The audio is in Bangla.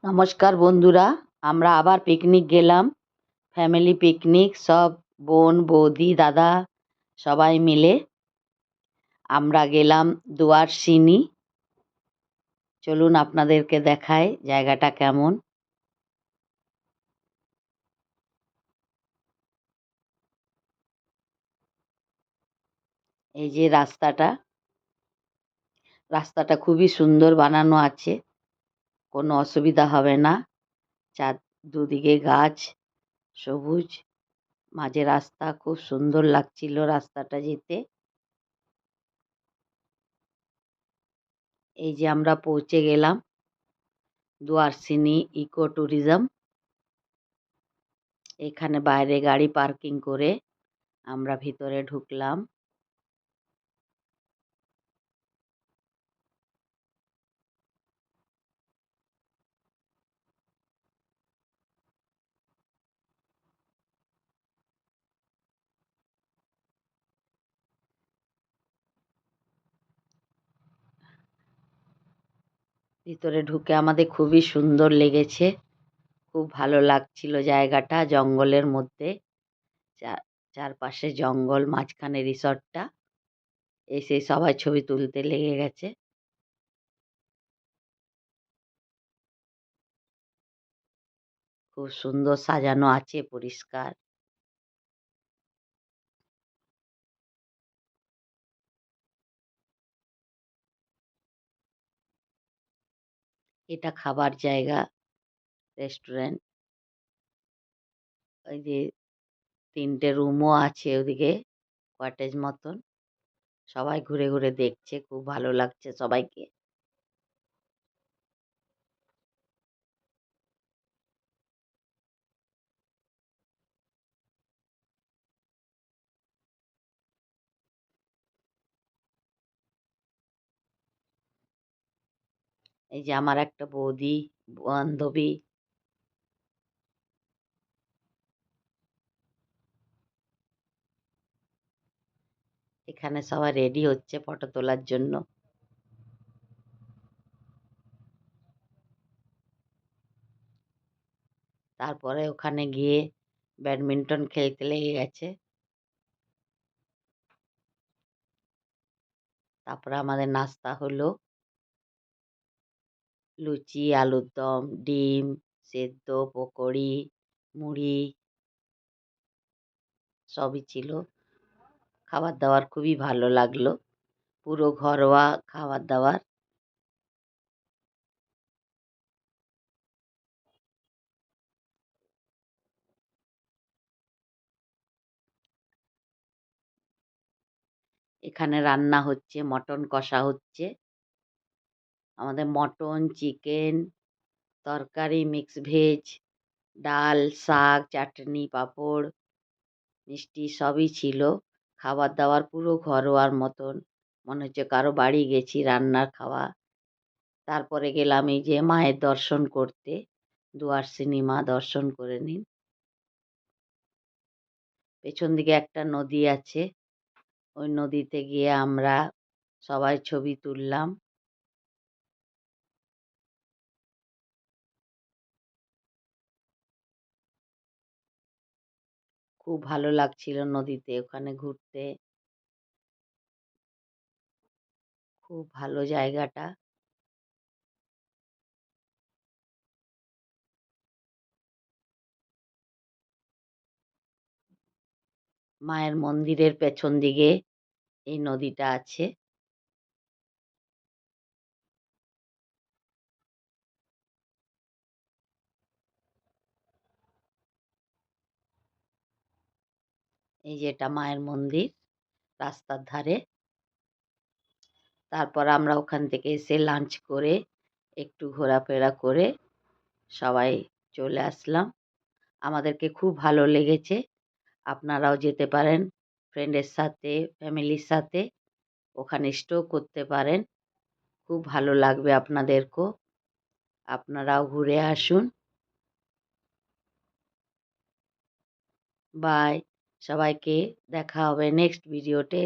নমস্কার বন্ধুরা, আমরা আবার পিকনিক গেলাম। ফ্যামিলি পিকনিক, সব বোন বৌদি দাদা সবাই মিলে আমরা গেলাম দুয়ারসিনি। চলুন আপনাদেরকে দেখাই জায়গাটা কেমন। এই যে রাস্তাটা খুবই সুন্দর বানানো আছে, কোনো অসুবিধা হবে না। দুদিকে গাছ সবুজ, মাঝে রাস্তা, খুব সুন্দর লাগছিল রাস্তাটা যেতে। এই যে আমরা পৌঁছে গেলাম দুয়ারসিনি ইকো ট্যুরিজম। এখানে বাইরে গাড়ি পার্কিং করে আমরা ভিতরে ঢুকলাম। ভিতরে ঢুকে আমাদের খুবই সুন্দর লেগেছে, খুব ভালো লাগছিল জায়গাটা, জঙ্গলের মধ্যে, চারপাশে জঙ্গল, মাঝখানে রিসর্টটা। এসে সবাই ছবি তুলতে লেগে গেছে। খুব সুন্দর সাজানো আছে, পরিষ্কার। এটা খাবার জায়গা, রেস্টুরেন্ট। ওই যে 3টে রুমও আছে ওদিকে, কটেজ মতন। সবাই ঘুরে ঘুরে দেখছে, খুব ভালো লাগছে সবাইকে। এই যে আমার একটা বৌদি বান্ধবী, এখানে সবাই রেডি হচ্ছে ফটো তোলার জন্য। তারপরে ওখানে গিয়ে ব্যাডমিন্টন খেলতে লেগে গেছে। তারপরে আমাদের নাস্তা হলো লুচি, আলুর দম, ডিম সেদ্ধ, পকোড়ি, মুড়ি সবই ছিল। খাবার দাবার খুবই ভালো লাগলো, পুরো ঘরোয়া খাবার দাবার। এখানে রান্না হচ্ছে, মটন কষা হচ্ছে। আমাদের মটন, চিকেন, তরকারি, মিক্স ভেজ, ডাল, শাক, চাটনি, পাঁপড়, মিষ্টি সবই ছিল। খাবার দাবার পুরো ঘরোয়ার মতন, মনে হচ্ছে কারো বাড়ি গেছি রান্নার খাওয়া। তারপরে গেলাম এই যে মায়ের দর্শন করতে, দুয়ারসিনি মা, দর্শন করে নিন। পেছন দিকে একটা নদী আছে, ওই নদীতে গিয়ে আমরা সবাই ছবি তুললাম। খুব ভালো লাগছিল নদীতে ওখানে ঘুরতে, খুব ভালো জায়গাটা। মায়ের মন্দিরের পেছন দিকে এই নদীটা আছে। এই যে এটা মায়ের মন্দির, রাস্তার ধারে। তারপর আমরা ওখান থেকে এসে লাঞ্চ করে একটু ঘোরাফেরা করে সবাই চলে আসলাম। আমাদেরকে খুব ভালো লেগেছে। আপনারাও যেতে পারেন ফ্রেন্ডের সাথে, ফ্যামিলির সাথে, ওখানে স্টেও করতে পারেন। খুব ভালো লাগবে আপনাদেরকেও, আপনারাও ঘুরে আসুন। বাই, সবাইকে দেখা হবে নেক্সট ভিডিওতে।